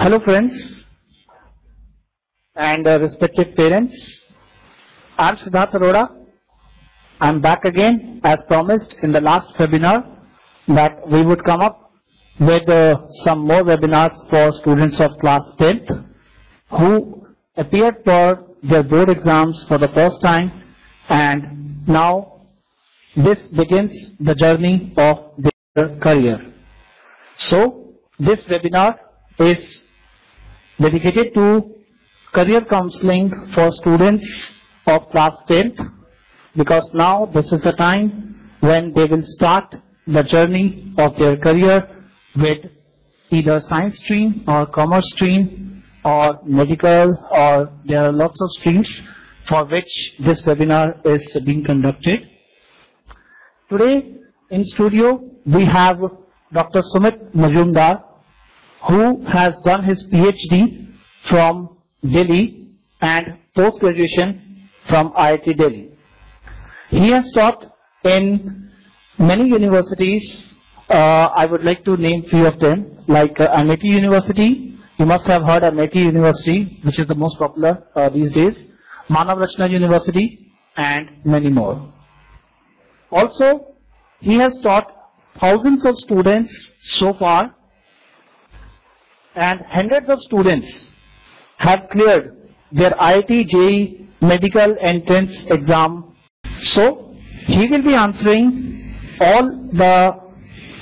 Hello friends and respected parents. I'm Siddharth Arora. I'm back again as promised in the last webinar that we would come up with some more webinars for students of class 10th who appeared for their board exams for the first time, and now this begins the journey of their career. So this webinar is dedicated to career counseling for students of class 10th, because now this is the time when they will start the journey of their career with either science stream or commerce stream or medical, or there are lots of streams for which this webinar is being conducted. Today in studio we have Dr. Sumit Majumdar, who has done his PhD from Delhi and post-graduation from IIT Delhi. He has taught in many universities. I would like to name few of them, like AIPMT University. You must have heard AIPMT University, which is the most popular these days. Manav Rachna University and many more. Also, he has taught thousands of students so far, and hundreds of students have cleared their IIT JEE medical entrance exam. So he will be answering all the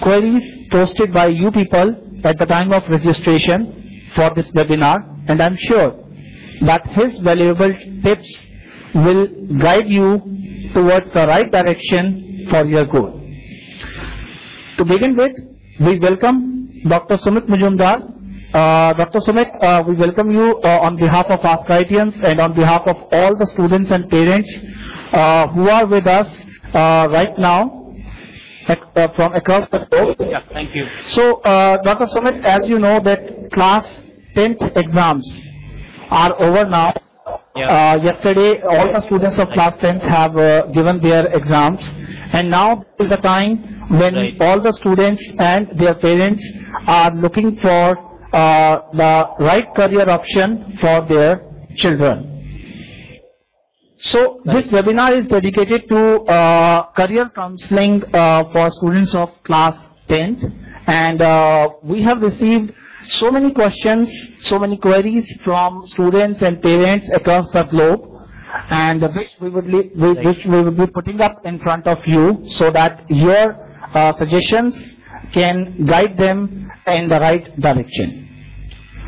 queries posted by you people at the time of registration for this webinar, and I'm sure that his valuable tips will guide you towards the right direction for your goal. To begin with, we welcome Dr. Sumit Majumdar. Dr. Sumit, we welcome you on behalf of askIITians and on behalf of all the students and parents who are with us right now from across the globe. Yeah, thank you. So, Dr. Sumit, as you know that class 10th exams are over now. Yeah. Yesterday, all the students of class 10th have given their exams, and now is the time when all the students and their parents are looking for the right career option for their children. So this webinar is dedicated to career counseling for students of class 10th, and we have received so many questions, so many queries from students and parents across the globe, and which we would be putting up in front of you so that your suggestions can guide them in the right direction.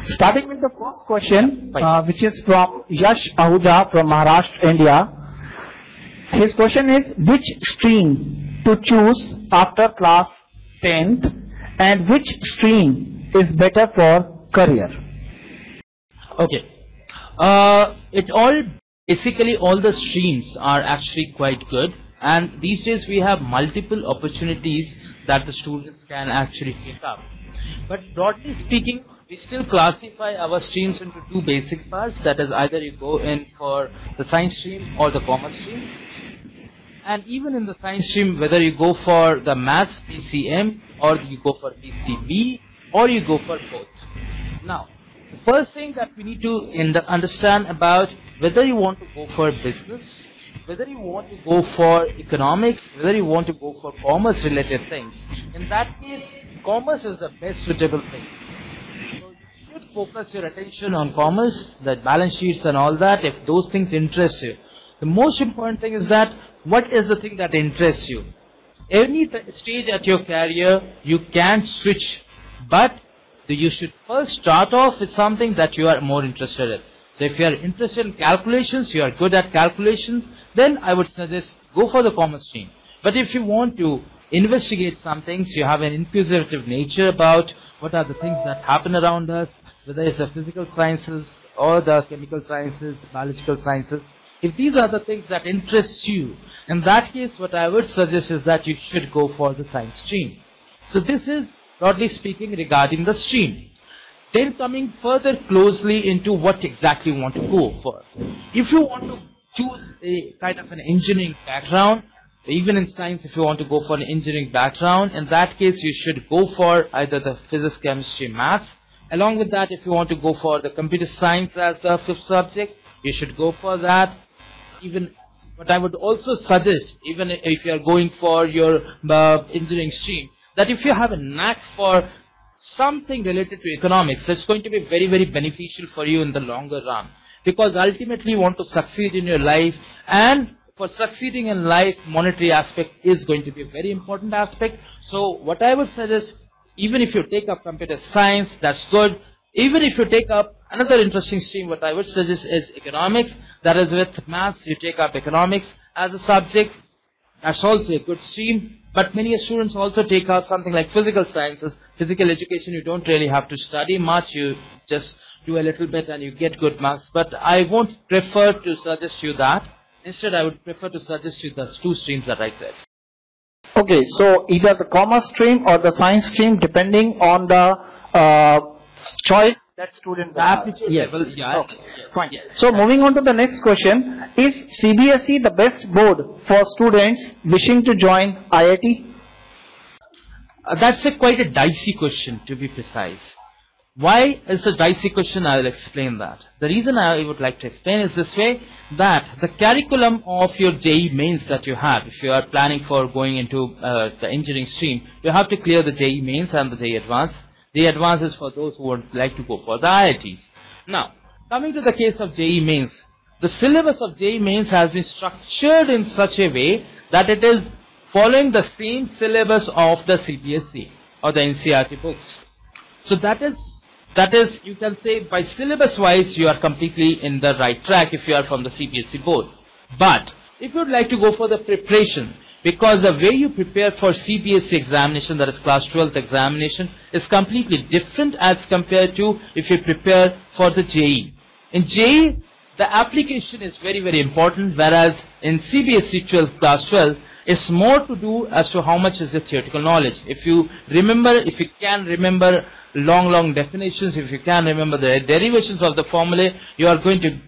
Starting with the first question, which is from Yash Ahuja from Maharashtra, India. His question is, which stream to choose after class 10th, and which stream is better for career? Okay. Basically all the streams are actually quite good, and these days we have multiple opportunities that the students can actually pick up. But broadly speaking, we still classify our streams into two basic parts, that is either you go in for the science stream or the commerce stream. And even in the science stream, whether you go for the maths PCM or you go for PCB or you go for both. Now, the first thing that we need to understand about whether you want to go for business, whether you want to go for economics, whether you want to go for commerce related things. In that case, commerce is the best suitable thing. So you should focus your attention on commerce, the balance sheets and all that, if those things interest you. The most important thing is that what is the thing that interests you. Any stage at your career, you can switch, but you should first start off with something that you are more interested in. So if you are interested in calculations, you are good at calculations, then I would suggest go for the commerce stream. But if you want to investigate some things, you have an inquisitive nature about what are the things that happen around us, whether it's the physical sciences or the chemical sciences, biological sciences. If these are the things that interest you, in that case what I would suggest is that you should go for the science stream. So this is broadly speaking regarding the stream. Then coming further closely into what exactly you want to go for. If you want to choose a kind of an engineering background, even in science, if you want to go for an engineering background, in that case you should go for either the physics, chemistry, maths, Along with that, if you want to go for the computer science as the fifth subject, you should go for that. But I would also suggest, even if you are going for your engineering stream, that if you have a knack for something related to economics, it's going to be very, very beneficial for you in the longer run. Because ultimately you want to succeed in your life, and for succeeding in life, monetary aspect is going to be a very important aspect. So what I would suggest, even if you take up computer science, that's good. Even if you take up another interesting stream, what I would suggest is economics. That is, with maths, you take up economics as a subject. That's also a good stream. But many students also take out something like physical sciences, physical education. You don't really have to study much. You just do a little bit and you get good marks. But I won't prefer to suggest you that. Instead, I would prefer to suggest you the two streams that I said. Okay, so either the commerce stream or the science stream, depending on the choice that student will have. Yes. Level, yeah. Okay, fine. Yes. So moving on to the next question, is CBSE the best board for students wishing to join IIT? That's quite a dicey question, to be precise. Why is a dicey question? I will explain that. The reason I would like to explain is this way, that the curriculum of your JEE mains that you have, if you are planning for going into the engineering stream, you have to clear the JEE mains and the JEE advanced. The advance is for those who would like to go for the IITs. Now, coming to the case of JEE mains, the syllabus of JEE mains has been structured in such a way that it is following the same syllabus of the CBSE or the NCERT books. So that is, you can say, by syllabus wise, you are completely in the right track if you are from the CBSE board. But if you would like to go for the preparation, because the way you prepare for CBSE examination, that is class 12th examination, is completely different as compared to if you prepare for the JEE. In JEE, the application is very, very important, whereas in CBSE 12 class 12, it's more to do as to how much is the theoretical knowledge. If you can remember long definitions, if you can remember the derivations of the formulae, you are going to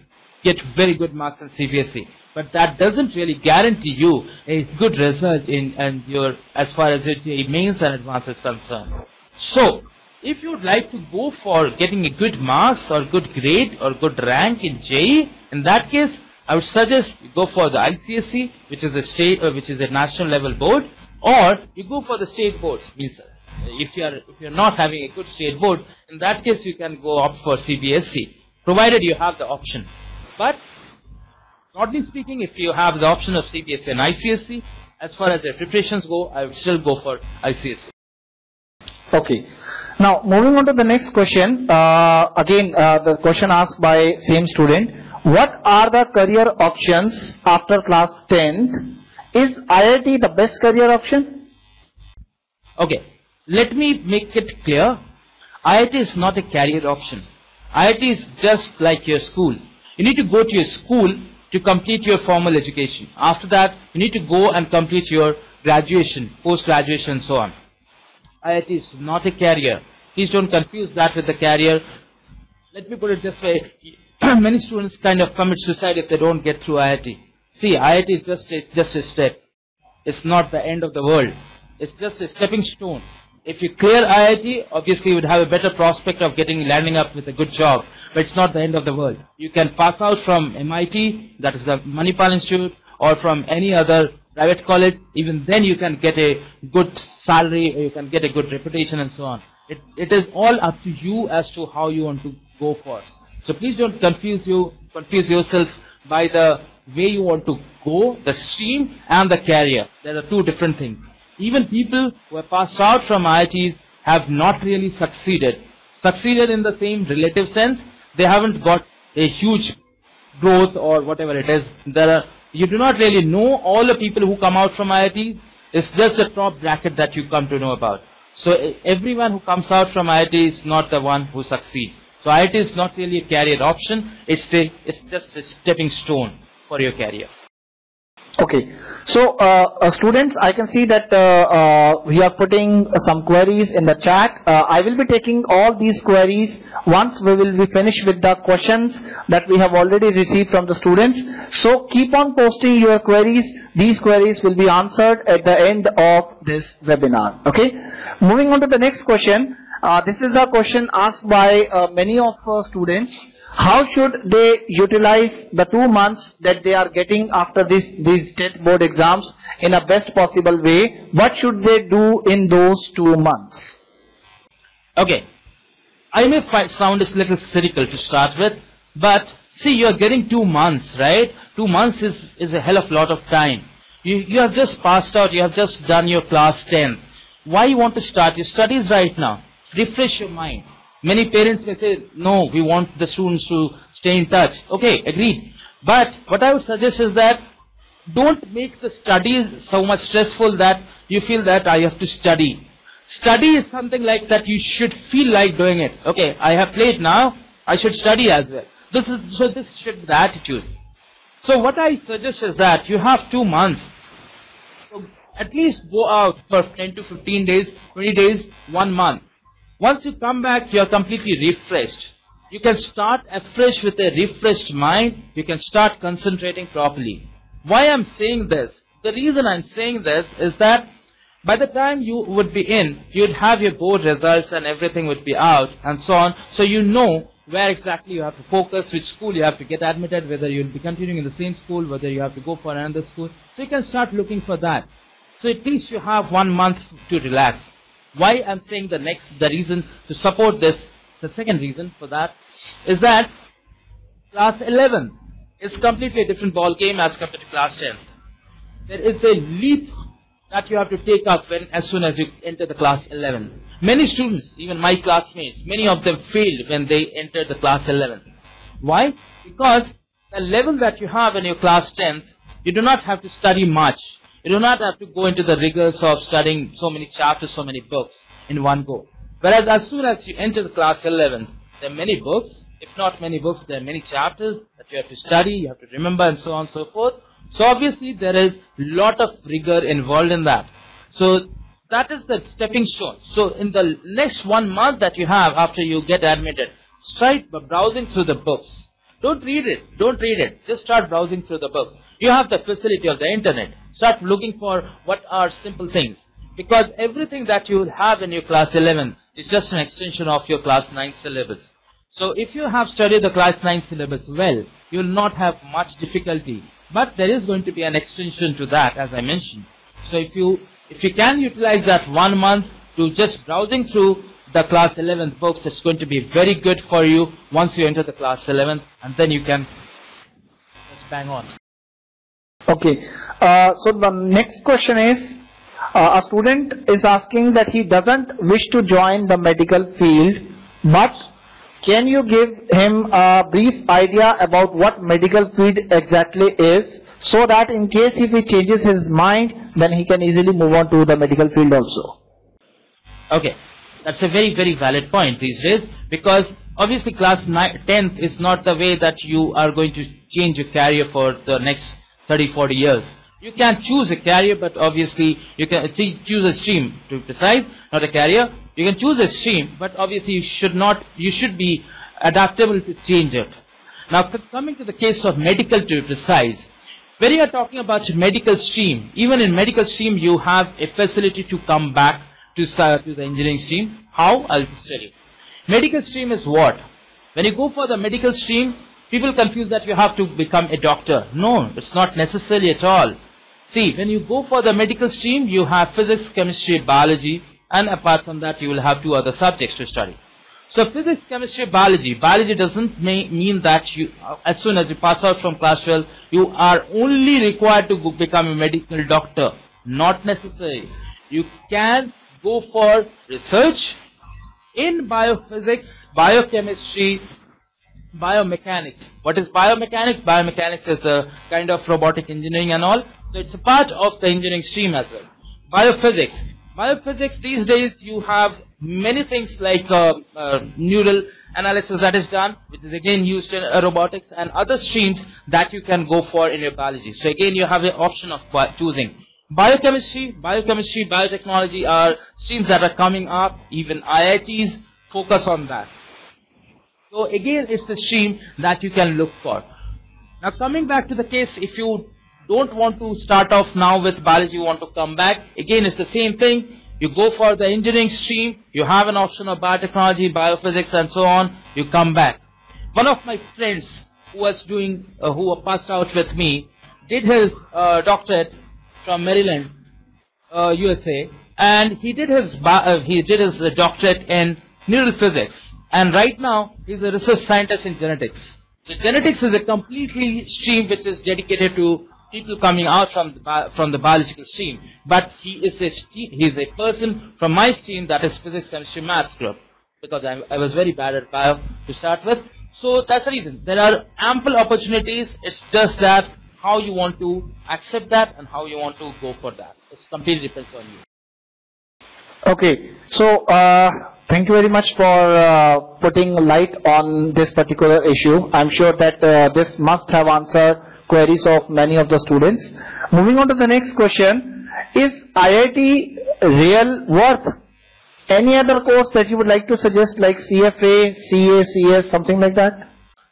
get very good marks in CBSE. But that doesn't really guarantee you a good result in your, as far as your JEE mains and advance is concerned. So, if you would like to go for getting a good marks or good grade or good rank in JEE, in that case, I would suggest you go for the ICSE, which is a state, which is a national level board, or you go for the state boards. Means if you're not having a good state board, in that case you can go opt for CBSE, provided you have the option. But broadly speaking, if you have the option of CBSE and ICSE, as far as the preparations go, I would still go for ICSE. Okay. Now, moving on to the next question. Again, the question asked by same student. What are the career options after class 10th? Is IIT the best career option? Okay. Let me make it clear. IIT is not a career option. IIT is just like your school. You need to go to your school to complete your formal education. After that, you need to go and complete your graduation, post-graduation and so on. IIT is not a career. Please don't confuse that with a career. Let me put it this way. Many students kind of commit suicide if they don't get through IIT. See, IIT is just a step. It's not the end of the world. It's just a stepping stone. If you clear IIT, obviously you would have a better prospect of landing up with a good job. But it's not the end of the world. You can pass out from MIT, that is the Manipal Institute, or from any other private college. Even then you can get a good salary, or you can get a good reputation and so on. It is all up to you as to how you want to go for. So please don't confuse yourself by the way you want to go, the stream and the career. There are two different things. Even people who have passed out from IITs have not really succeeded. Succeeded in the same relative sense. They haven't got a huge growth or whatever it is. You do not really know all the people who come out from IIT. It's just the top bracket that you come to know about. So everyone who comes out from IIT is not the one who succeeds. So IIT is not really a career option. It's just a stepping stone for your career. Okay. So students, I can see that we are putting some queries in the chat. I will be taking all these queries once we will be finished with the questions that we have already received from the students. So keep on posting your queries. These queries will be answered at the end of this webinar. Okay. Moving on to the next question. This is a question asked by many of students. How should they utilize the 2 months that they are getting after these state board exams in a best possible way? What should they do in those 2 months? Okay, I may sound a little cynical to start with, but see, you are getting 2 months, right? 2 months is a hell of a lot of time. You have just passed out, you have just done your class 10. Why you want to start your studies right now? Refresh your mind. Many parents may say, no, we want the students to stay in touch. Okay, agreed. But what I would suggest is that don't make the studies so much stressful that you feel that I have to study. Study is something like that you should feel like doing it. Okay, I have played now, I should study as well. This should be the attitude. So what I suggest is that you have 2 months. So at least go out for 10 to 15 days, 20 days, 1 month. Once you come back, you are completely refreshed. You can start afresh with a refreshed mind. You can start concentrating properly. Why I'm saying this? The reason I'm saying this is that by the time you would be in, you'd have your board results and everything would be out and so on. So you know where exactly you have to focus, which school you have to get admitted, whether you'll be continuing in the same school, whether you have to go for another school. So you can start looking for that. So at least you have 1 month to relax. Why I'm saying the reason to support this, the second reason for that, is that class 11 is completely a different ball game as compared to class 10. There is a leap that you have to take up as soon as you enter the class 11. Many students, even my classmates, many of them failed when they entered the class 11. Why? Because the level that you have in your class 10th, you do not have to study much. You do not have to go into the rigors of studying so many chapters, so many books in one go. Whereas as soon as you enter the class 11, there are many books. If not many books, there are many chapters that you have to study, you have to remember, and so on and so forth. So obviously there is a lot of rigor involved in that. So that is the stepping stone. So in the next 1 month that you have after you get admitted, start browsing through the books. Don't read it. Don't read it. Just start browsing through the books. You have the facility of the internet. Start looking for what are simple things. Because everything that you will have in your class 11 is just an extension of your class 9 syllabus. So if you have studied the class 9 syllabus well, you will not have much difficulty. But there is going to be an extension to that, as I mentioned. So if you can utilize that 1 month to just browsing through the class 11 books, it's going to be very good for you once you enter the class 11, and then you can just bang on. Okay, so the next question is, a student is asking that he doesn't wish to join the medical field, but can you give him a brief idea about what medical field exactly is, so that in case if he changes his mind, then he can easily move on to the medical field also? Okay, that's a very, very valid point these days, because obviously class 10th is not the way that you are going to change your career for the next 30-40 years. You can choose a career, but obviously you can choose a stream to decide, not a career. You can choose a stream, but obviously you should be adaptable to change it. Now coming to the case of medical to be precise, when you are talking about medical stream, even in medical stream you have a facility to come back to the engineering stream. How? I'll just tell you. Medical stream is what? When you go for the medical stream, people confuse that you have to become a doctor. No, it's not necessary at all. See, when you go for the medical stream, you have physics, chemistry, biology, and apart from that, you will have 2 other subjects to study. So physics, chemistry, biology. Biology doesn't mean that you, as soon as you pass out from class 12, you are only required to become a medical doctor. Not necessary. You can go for research in biophysics, biochemistry, biomechanics. What is biomechanics? Biomechanics is a kind of robotic engineering and all. So it's a part of the engineering stream as well. Biophysics. Biophysics, these days you have many things like neural analysis that is done, which is again used in robotics, and other streams that you can go for in your biology. So again you have an option of choosing. Biochemistry, biotechnology are streams that are coming up. Even IITs focus on that. So again, it's the stream that you can look for. Now coming back to the case, if you don't want to start off now with biology, you want to come back, again it's the same thing. You go for the engineering stream, you have an option of biotechnology, biophysics and so on, you come back. One of my friends who was who passed out with me, did his doctorate from Maryland, USA, and he did his doctorate in neural physics, and right now he's a research scientist in genetics. So genetics is a completely stream which is dedicated to people coming out from the biological stream, but he is a person from my stream, that is physics, chemistry, maths group, because I was very bad at bio to start with. So that's the reason. There are ample opportunities. It's just that how you want to accept that and how you want to go for that. It completely depends on you. Okay, so thank you very much for putting light on this particular issue. I'm sure that this must have answered queries of many of the students. Moving on to the next question, is IIT real worth any other course that you would like to suggest, like CFA, CA, CS, something like that?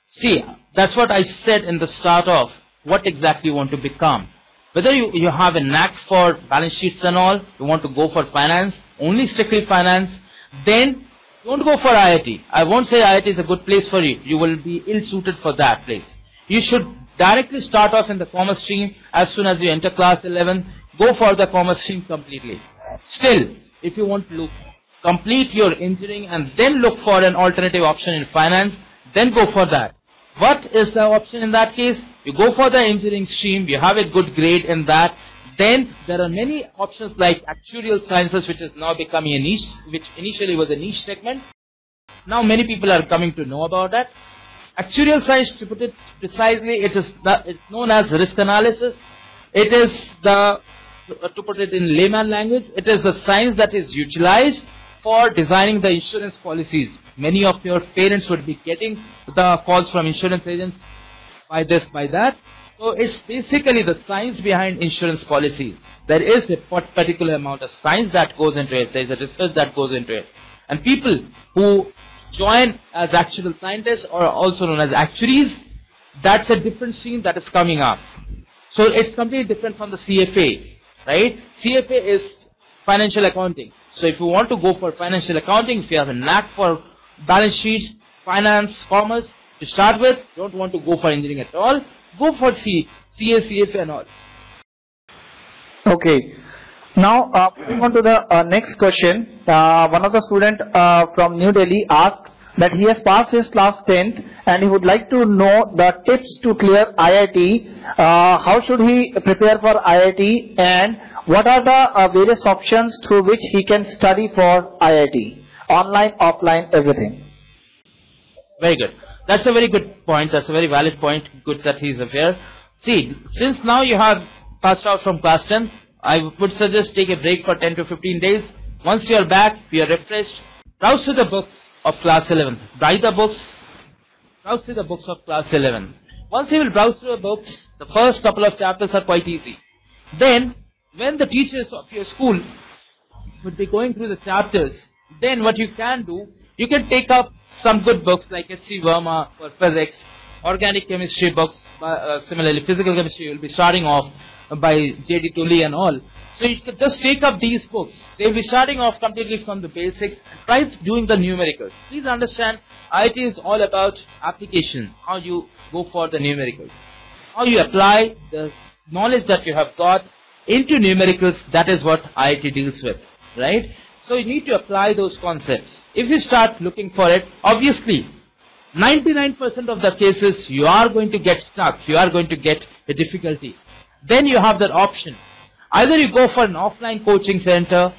See, that's what I said in the start of what exactly you want to become. Whether you have a knack for balance sheets and all, you want to go for finance, only strictly finance, then don't go for IIT. I won't say IIT is a good place for you. You will be ill-suited for that place. You should directly start off in the commerce stream. As soon as you enter class 11, go for the commerce stream completely. Still, if you want to complete your engineering and then look for an alternative option in finance, then go for that. What is the option in that case? You go for the engineering stream, you have a good grade in that, then there are many options like actuarial sciences, which is now becoming a niche, which initially was a niche segment. Now many people are coming to know about that. Actuarial science, to put it precisely, it's known as risk analysis. It is to put it in layman language, it is the science that is utilized for designing the insurance policies. Many of your parents would be getting the calls from insurance agents by this, by that. So it's basically the science behind insurance policies. There is a particular amount of science that goes into it. There is a research that goes into it. And people who join as actual scientists, or also known as actuaries, that's a different stream that is coming up. So it's completely different from the CFA, right? CFA is financial accounting. So if you want to go for financial accounting, if you have a knack for balance sheets, finance, commerce, to start with, don't want to go for engineering at all, go for CA, CFA and all. Okay. Now, moving on to the next question, one of the students from New Delhi asked that he has passed his class 10th and he would like to know the tips to clear IIT. How should he prepare for IIT, and what are the various options through which he can study for IIT? Online, offline, everything. Very good. That's a very good point. That's a very valid point. Good that he is aware. See, since now you have passed out from class 10, I would suggest take a break for 10 to 15 days. Once you are back, you are refreshed, browse through the books of class 11. Buy the books, browse through the books of class 11. Once you will browse through the books, the first couple of chapters are quite easy. Then, when the teachers of your school would be going through the chapters, then what you can do, you can take up some good books like H.C. Verma for physics, organic chemistry books, similarly physical chemistry, you will be starting off by J.D. Tully and all. So you can just take up these books. They will be starting off completely from the basics, try doing the numericals. Please understand, IIT is all about application, how you go for the numericals. How you apply the knowledge that you have got into numericals, that is what IIT deals with, right? So you need to apply those concepts. If you start looking for it, obviously, 99% of the cases you are going to get stuck, you are going to get a difficulty. Then you have that option. Either you go for an offline coaching center,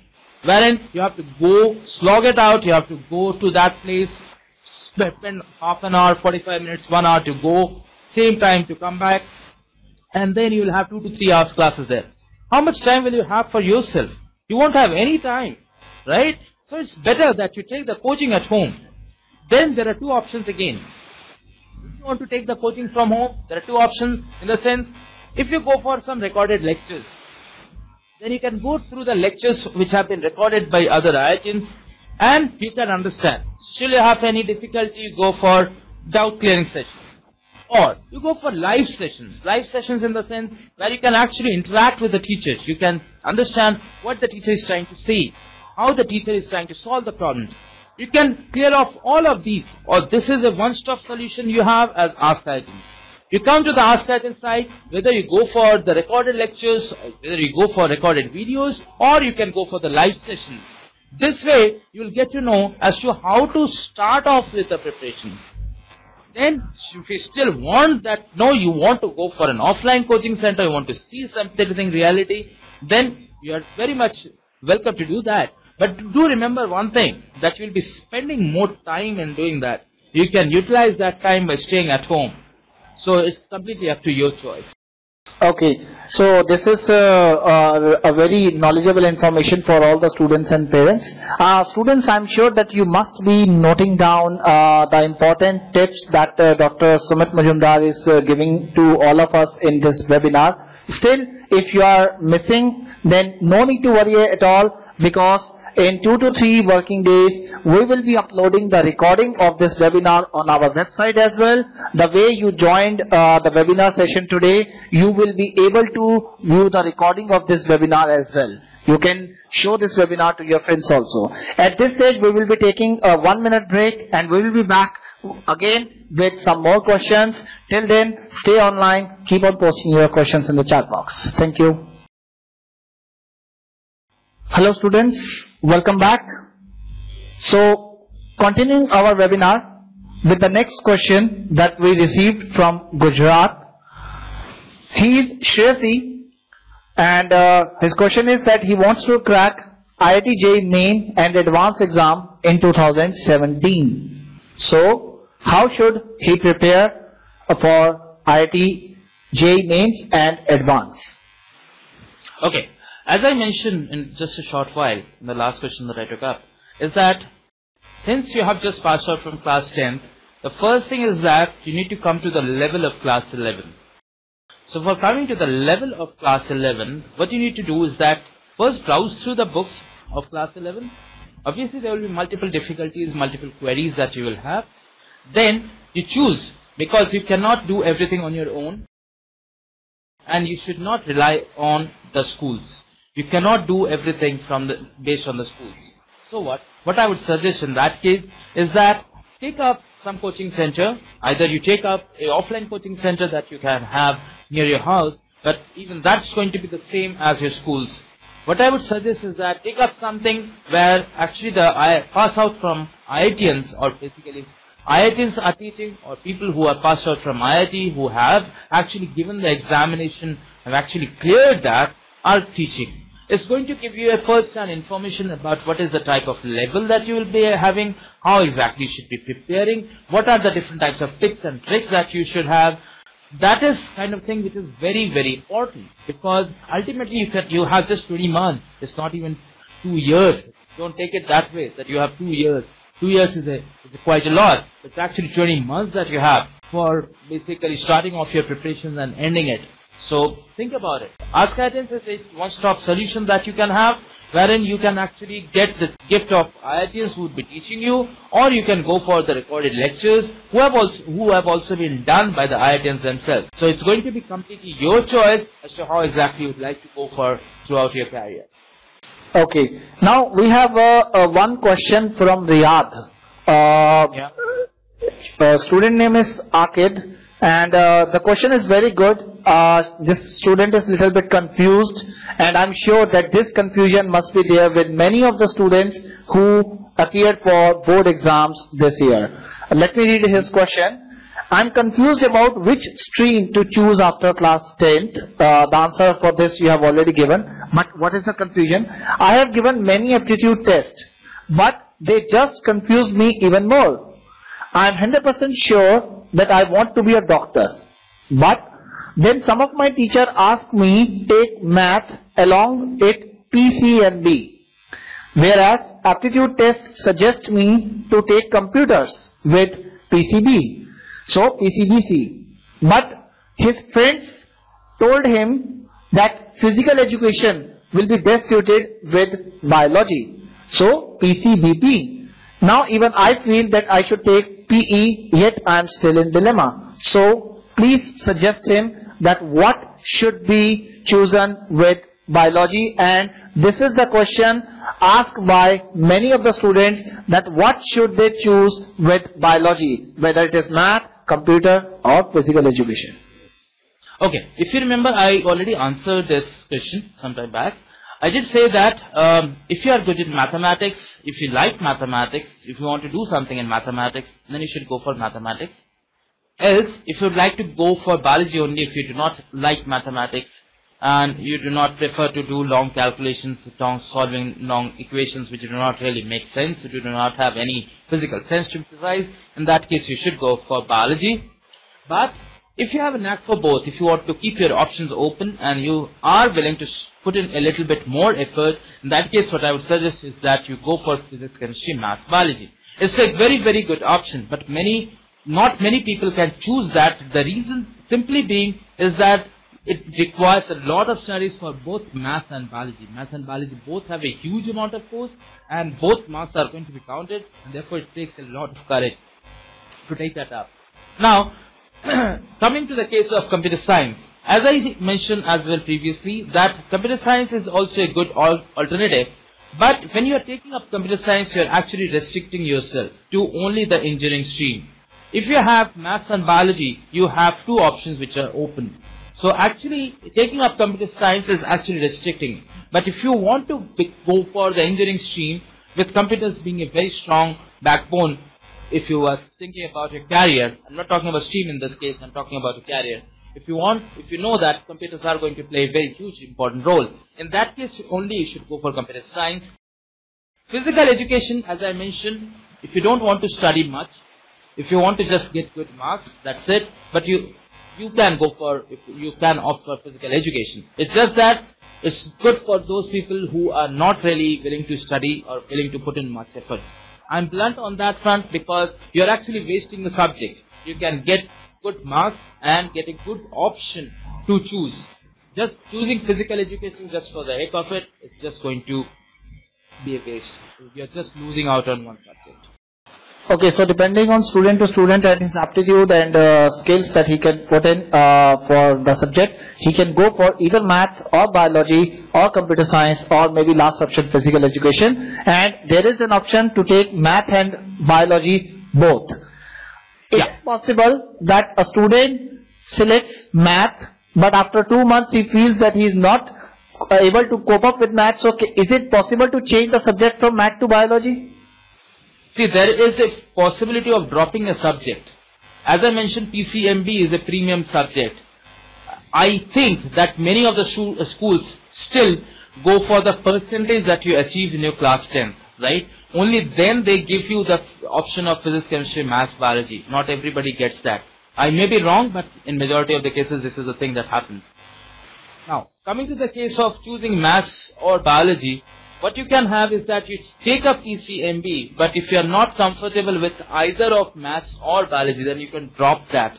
wherein you have to go, slog it out, you have to go to that place, spend half an hour, 45 minutes, 1 hour to go, same time to come back, and then you will have 2 to 3 hours classes there. How much time will you have for yourself? You won't have any time, right? So it's better that you take the coaching at home. Then there are 2 options again. If you want to take the coaching from home, there are 2 options in the sense, if you go for some recorded lectures, then you can go through the lectures which have been recorded by other IITians and you can understand. Still you have any difficulty, you go for doubt clearing sessions. Or you go for live sessions. Live sessions in the sense where you can actually interact with the teachers. You can understand what the teacher is trying to say. how the teacher is trying to solve the problems. You can clear off all of these, or this is a one-stop solution you have as askIITians. You come to the askIITians site, whether you go for the recorded lectures, whether you go for recorded videos, or you can go for the live sessions. This way, you will get to know as to how to start off with the preparation. Then, if you still want that, no, you want to go for an offline coaching center, you want to see something in reality, then you are very much welcome to do that. But do remember one thing, that you will be spending more time in doing that. You can utilize that time by staying at home. So it's completely up to your choice. Okay, so this is a very knowledgeable information for all the students and parents. Students, I'm sure that you must be noting down the important tips that Dr. Sumit Majumdar is giving to all of us in this webinar. Still, if you are missing, then no need to worry at all, because in 2 to 3 working days, we will be uploading the recording of this webinar on our website as well. The way you joined the webinar session today, you will be able to view the recording of this webinar as well. You can show this webinar to your friends also. At this stage, we will be taking a 1-minute break, and we will be back again with some more questions. Till then, stay online, keep on posting your questions in the chat box. Thank you. Hello students, welcome back. So, continuing our webinar with the next question that we received from Gujarat. He is Shreyasi, and his question is that he wants to crack IIT JEE main and advanced exam in 2017. So, how should he prepare for IIT JEE mains and advanced? Okay. As I mentioned in just a short while, in the last question that I took up, is that since you have just passed out from class 10, the first thing is that you need to come to the level of class 11. So for coming to the level of class 11, what you need to do is that first browse through the books of class 11. Obviously there will be multiple difficulties, multiple queries that you will have. Then you choose, because you cannot do everything on your own, and you should not rely on the schools. You cannot do everything based on the schools. So what I would suggest in that case is that take up some coaching center. Either you take up an offline coaching center that you can have near your house, but even that's going to be the same as your schools. What I would suggest is that take up something where actually the pass out from IITians, or basically IITians are teaching, or people who are passed out from IIT who have actually given the examination, have actually cleared that, are teaching. It's going to give you a first-hand information about what is the type of level that you will be having, how exactly you should be preparing, what are the different types of tips and tricks that you should have. That is kind of thing which is very, very important, because ultimately you have just 20 months. It's not even 2 years. Don't take it that way, that you have 2 years. 2 years is quite a lot. It's actually 20 months that you have for basically starting off your preparations and ending it. So think about it. askIITians is a one-stop solution that you can have, wherein you can actually get the gift of IITians who would be teaching you, or you can go for the recorded lectures who have also been done by the IITians themselves. So it's going to be completely your choice as to how exactly you would like to go for throughout your career. Okay. Now we have one question from Riyadh. Student name is Akid, and the question is very good. This student is a little bit confused, and I'm sure that this confusion must be there with many of the students who appeared for board exams this year. Let me read his question. I'm confused about which stream to choose after class 10th. The answer for this you have already given. But what is the confusion? I have given many aptitude tests, but they just confuse me even more. I'm 100% sure that I want to be a doctor. But then some of my teacher asked me take math along with PC and B. Whereas aptitude test suggests me to take computers with PCB. So PCBC. But his friends told him that physical education will be best suited with biology. So PCBP. Now even I feel that I should take PE, yet I am still in dilemma. So please suggest him that what should be chosen with biology. And this is the question asked by many of the students that what should they choose with biology, whether it is math, computer or physical education. Okay, if you remember, I already answered this question some time back. I did say that if you are good in mathematics, if you like mathematics, if you want to do something in mathematics, then you should go for mathematics. Else, if you would like to go for biology only, if you do not like mathematics and you do not prefer to do long calculations, solving long equations which do not really make sense, you do not have any physical sense to emphasize, in that case you should go for biology. But if you have a knack for both, if you want to keep your options open and you are willing to put in a little bit more effort, in that case what I would suggest is that you go for physics, chemistry, math, biology. It's a very, very good option, but not many people can choose that. The reason simply being is that it requires a lot of studies for both math and biology. Math and biology both have a huge amount of course and both marks are going to be counted, and therefore it takes a lot of courage to take that up. Now, coming to the case of computer science, as I mentioned as well previously, that computer science is also a good alternative, but when you are taking up computer science, you are actually restricting yourself to only the engineering stream. If you have maths and biology, you have two options which are open. So actually taking up computer science is actually restricting. But if you want to go for the engineering stream, with computers being a very strong backbone, if you are thinking about your career, I'm not talking about stream in this case, I'm talking about a career. If you know that computers are going to play a very huge important role, in that case only you should go for computer science. Physical education, as I mentioned, if you don't want to study much, if you want to just get good marks, that's it. But you can opt for physical education. It's just that it's good for those people who are not really willing to study or willing to put in much efforts. I'm blunt on that front because you're actually wasting the subject. You can get good marks and get a good option to choose. Just choosing physical education just for the heck of it, it's just going to be a waste. You're just losing out on one subject. Okay, so depending on student to student and his aptitude and skills that he can put in for the subject, he can go for either math or biology or computer science or maybe last option physical education. And there is an option to take math and biology both. Is it possible that a student selects math but after 2 months he feels that he is not able to cope up with math? So is it possible to change the subject from math to biology? See, there is a possibility of dropping a subject. As I mentioned, PCMB is a premium subject. I think that many of the schools still go for the percentage that you achieve in your class 10th, right? Only then they give you the option of physics, chemistry, maths, biology. Not everybody gets that. I may be wrong, but in majority of the cases, this is the thing that happens. Now, coming to the case of choosing maths or biology, what you can have is that you take up PCMB, but if you are not comfortable with either of maths or biology, then you can drop that.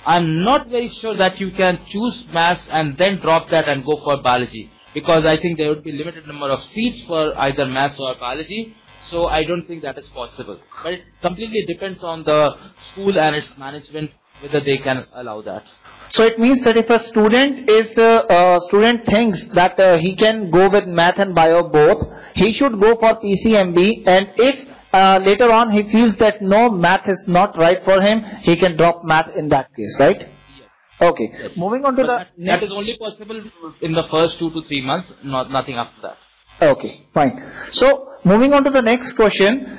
I'm not very sure that you can choose maths and then drop that and go for biology, because I think there would be limited number of seats for either maths or biology, so I don't think that is possible. But it completely depends on the school and its management whether they can allow that. So it means that if a student thinks that he can go with math and bio both, he should go for PCMB, and if later on he feels that no, math is not right for him, he can drop math in that case, right? Yes. Okay. Yes. Moving on to that is only possible in the first 2 to 3 months, nothing after that. Okay, fine. So moving on to the next question.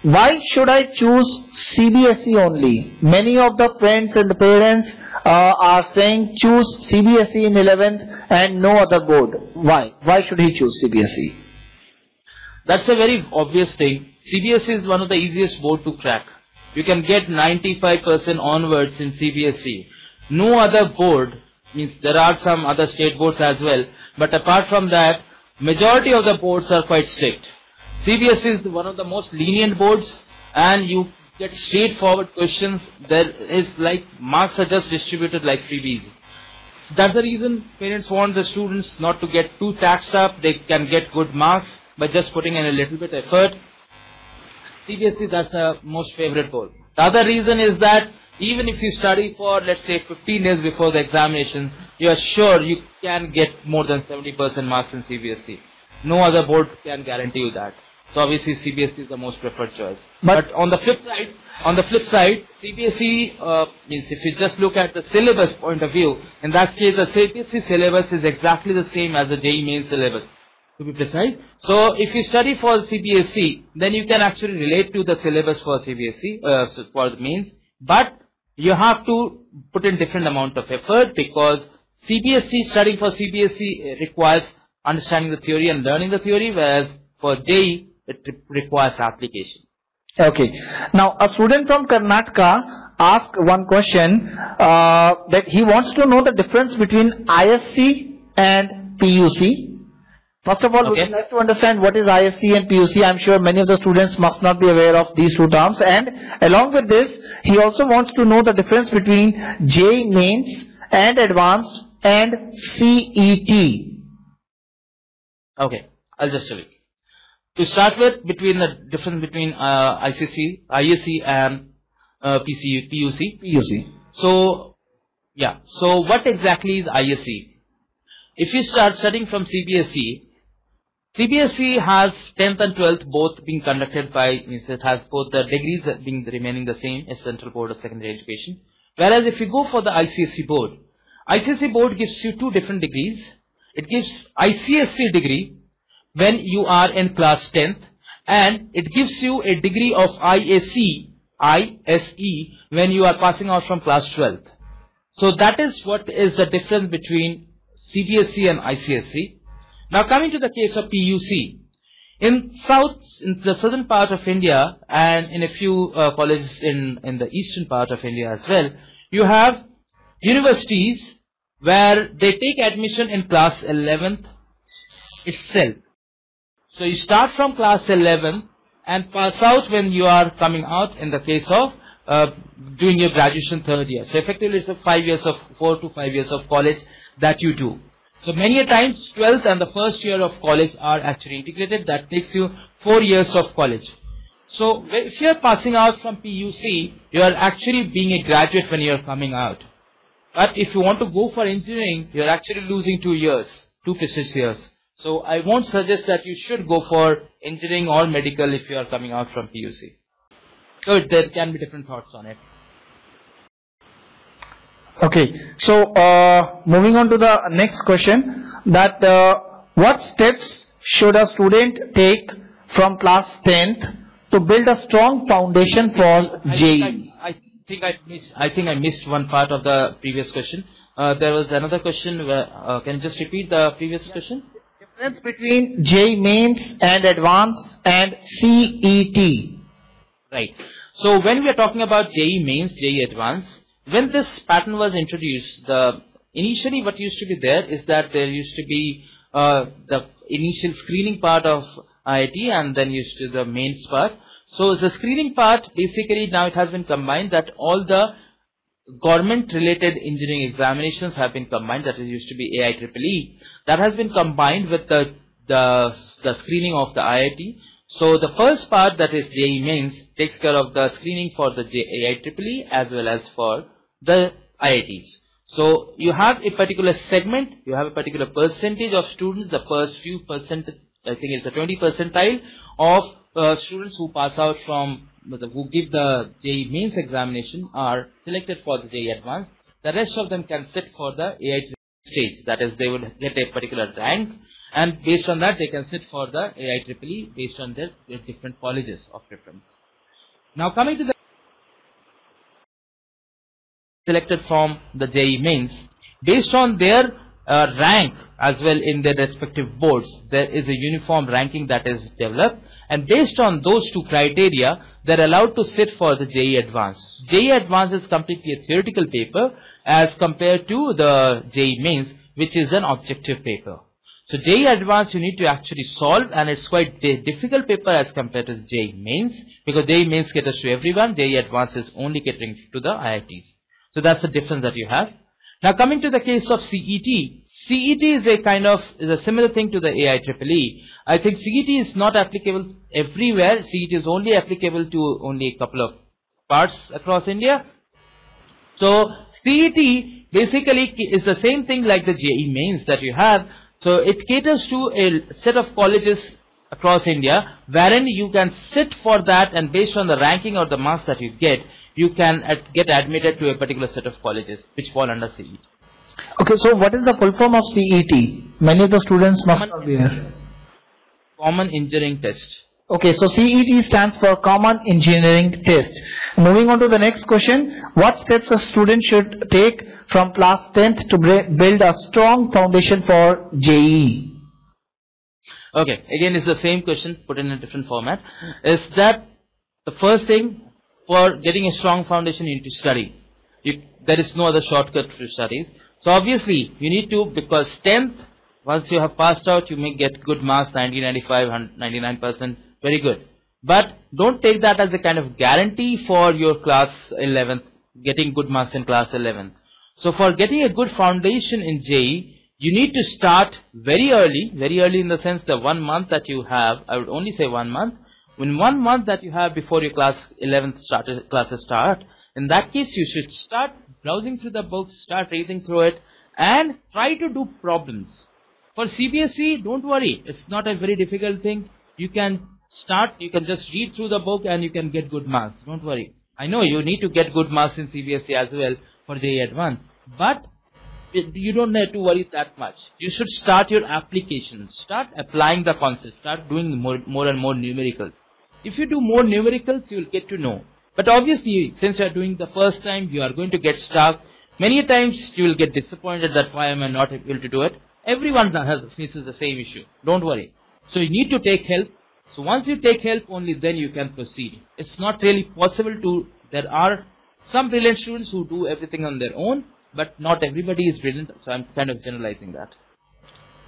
Why should I choose CBSE only? Many of the friends and the parents are saying choose CBSE in 11th and no other board. Why? Why should he choose CBSE? That's a very obvious thing. CBSE is one of the easiest board to crack. You can get 95% onwards in CBSE. No other board, means there are some other state boards as well, but apart from that, majority of the boards are quite strict. CBSE is one of the most lenient boards, and you get straightforward questions. There is like marks are just distributed like freebies. So that's the reason parents want the students not to get too taxed up. They can get good marks by just putting in a little bit effort. CBSE, that's the most favorite board. The other reason is that even if you study for, let's say, 15 days before the examination, you are sure you can get more than 70% marks in CBSE. No other board can guarantee you that. So obviously CBSE is the most preferred choice. But on the flip side, CBSE means if you just look at the syllabus point of view, in that case the CBSE syllabus is exactly the same as the JEE main syllabus, to be precise. So if you study for CBSE, then you can actually relate to the syllabus for CBSE for the mains, but you have to put in different amount of effort, because studying for CBSE requires understanding the theory and learning the theory, whereas for JEE it requires application. Okay. Now, a student from Karnataka asked one question that he wants to know the difference between ISC and PUC. First of all, we would like to understand what is ISC and PUC. I'm sure many of the students must not be aware of these two terms. And along with this, he also wants to know the difference between JEE Mains and Advanced and CET. Okay, I'll just tell you. To start with, between the difference between ISC and PUC. So, yeah. So, what exactly is ISC? If you start studying from CBSE, CBSE has 10th and 12th both being conducted by, it has both the degrees being remaining the same as Central Board of Secondary Education. Whereas if you go for the ICSE board gives you two different degrees. It gives ICSE degree when you are in class 10th, and it gives you a degree of ISE when you are passing out from class 12th. So that is what is the difference between CBSE and ICSE. Now coming to the case of PUC, in the southern part of India and in a few colleges in the eastern part of India as well, you have universities where they take admission in class 11th itself. So you start from class 11 and pass out when you are coming out in the case of doing your graduation third year. So effectively it's 4 to 5 years of college that you do. So many a times 12th and the first year of college are actually integrated. That takes you 4 years of college. So if you are passing out from PUC, you are actually being a graduate when you are coming out. But if you want to go for engineering, you are actually losing 2 years, 2 precious years. So I won't suggest that you should go for engineering or medical if you are coming out from PUC. So there can be different thoughts on it. Okay, so moving on to the next question, that what steps should a student take from class 10th to build a strong foundation for JEE? I think I missed one part of the previous question. There was another question where, can you just repeat the previous question? Difference between JEE Mains and Advanced and CET. Right. So when we are talking about JEE Mains, JEE Advanced, when this pattern was introduced, initially what used to be there is that there used to be the initial screening part of IIT and then used to the mains part. So the screening part, basically now it has been combined, that all the government related engineering examinations have been combined. That is used to be AIEEE. That has been combined with the screening of the IIT. So the first part, that is JEE Mains, takes care of the screening for the AIEEE as well as for the IITs. So you have a particular segment, you have a particular percentage of students, the first few percent, I think it's a 20 percentile of students who pass out from, who give the JEE Mains examination are selected for the JEE Advanced. The rest of them can sit for the AIEEE stage, that is they would get a particular rank, and based on that they can sit for the AIEEE based on their different colleges of preference. Now coming to the selected from the JEE Mains, based on their rank as well in their respective boards, there is a uniform ranking that is developed, and based on those two criteria they are allowed to sit for the JEE Advanced. JEE Advanced is completely a theoretical paper as compared to the JEE Mains, which is an objective paper. So JEE Advanced you need to actually solve, and it's quite a difficult paper as compared to the JEE Mains, because JEE Mains caters to everyone, JEE Advanced is only catering to the IITs. So that's the difference that you have. Now coming to the case of CET, CET is a similar thing to the AIEEE. I think CET is not applicable everywhere. CET is only applicable to only a couple of parts across India. So CET basically is the same thing like the JEE Mains that you have. So it caters to a set of colleges across India, wherein you can sit for that, and based on the ranking or the marks that you get, you can get admitted to a particular set of colleges which fall under CET. Okay, so what is the full form of CET? Many of the students must not be aware. Common Engineering Test. Okay, so CET stands for Common Engineering Test. Moving on to the next question. What steps a student should take from class 10th to build a strong foundation for JEE? Okay, again it's the same question put in a different format. Is that the first thing for getting a strong foundation, you need to study. There is no other shortcut to studies. So obviously you need to, because 10th, once you have passed out, you may get good marks, 90, 95, 99%, very good. But don't take that as a kind of guarantee for your class 11th, getting good marks in class 11th. So for getting a good foundation in JEE, you need to start very early in the sense the 1 month that you have, I would only say 1 month. In 1 month that you have before your class 11th classes start, in that case you should start browsing through the books, start reading through it, and try to do problems. For CBSE, don't worry, it's not a very difficult thing. You can start, you can just read through the book and you can get good marks. Don't worry. I know you need to get good marks in CBSE as well for JEE Advanced, but you don't have to worry that much. You should start your applications, start applying the concepts, start doing more and more numericals. If you do more numericals, you will get to know. But obviously, since you are doing the first time, you are going to get stuck. Many times you will get disappointed that why am I not able to do it. Everyone faces the same issue. Don't worry. So you need to take help. So once you take help, only then you can proceed. It's not really possible to, there are some brilliant students who do everything on their own, but not everybody is brilliant, so I'm kind of generalizing that.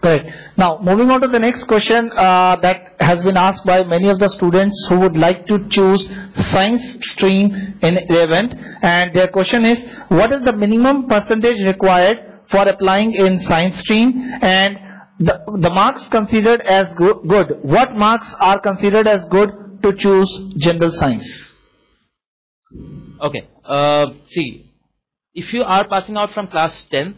Correct. Now, moving on to the next question that has been asked by many of the students who would like to choose science stream in 11th, and their question is, what is the minimum percentage required for applying in science stream, and the marks considered as good? What marks are considered as good to choose general science? Okay, see, if you are passing out from class 10th,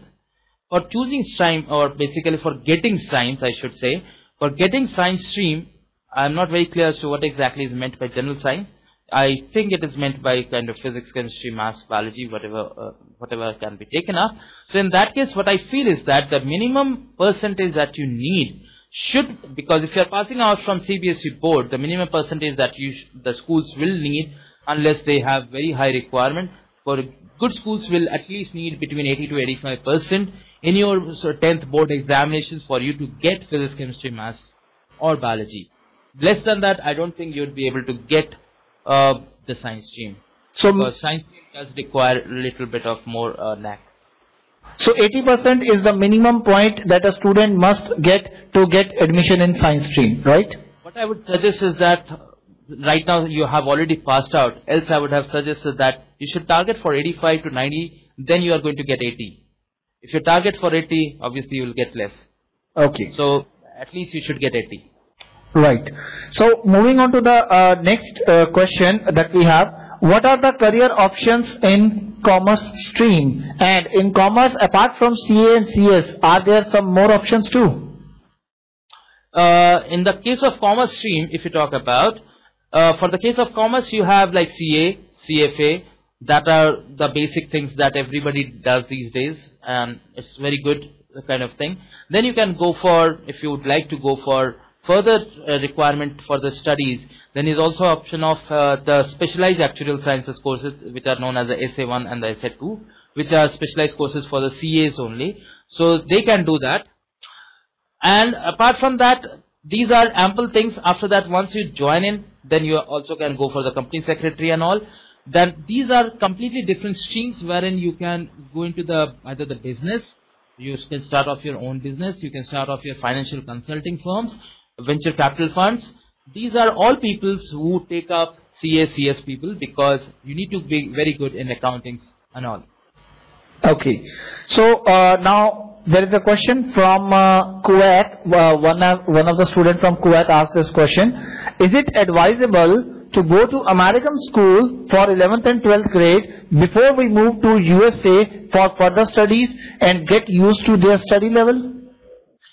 for choosing stream, or basically for getting science, I should say, for getting science stream, I am not very clear as to what exactly is meant by general science. I think it is meant by kind of physics, chemistry, maths, biology, whatever can be taken up. So in that case, what I feel is that the minimum percentage that you need should, because if you are passing out from CBSE board, the minimum percentage that the schools will need, unless they have very high requirement, for good schools will at least need between 80 to 85% in your 10th board examinations for you to get physics, chemistry, maths or biology. Less than that, I don't think you would be able to get the science stream. So because science stream does require a little bit of more knack. So 80% is the minimum point that a student must get to get admission in science stream, right? What I would suggest is that right now you have already passed out, else I would have suggested that you should target for 85 to 90, then you are going to get 80. If you target for 80, obviously you will get less. Okay. So at least you should get 80. Right. So moving on to the next question that we have. What are the career options in commerce stream? And in commerce, apart from CA and CS, are there some more options too? In the case of commerce stream, if you talk about, for the case of commerce, you have like CA, CFA, that are the basic things that everybody does these days, and it's very good kind of thing. Then you can go for, if you would like to go for further requirement for the studies, then is also option of the specialized actuarial sciences courses, which are known as the SA1 and the SA2, which are specialized courses for the CAs only. So they can do that. And apart from that, these are ample things. After that, once you join in, then you also can go for the company secretary and all. Then these are completely different streams wherein you can go into the either the business, you can start off your own business, you can start off your financial consulting firms, venture capital funds. These are all people who take up CA, CS people, because you need to be very good in accounting and all. Okay. So now there is a question from Kuwait. One of the students from Kuwait asked this question. Is it advisable to go to American school for 11th and 12th grade before we move to USA for further studies and get used to their study level?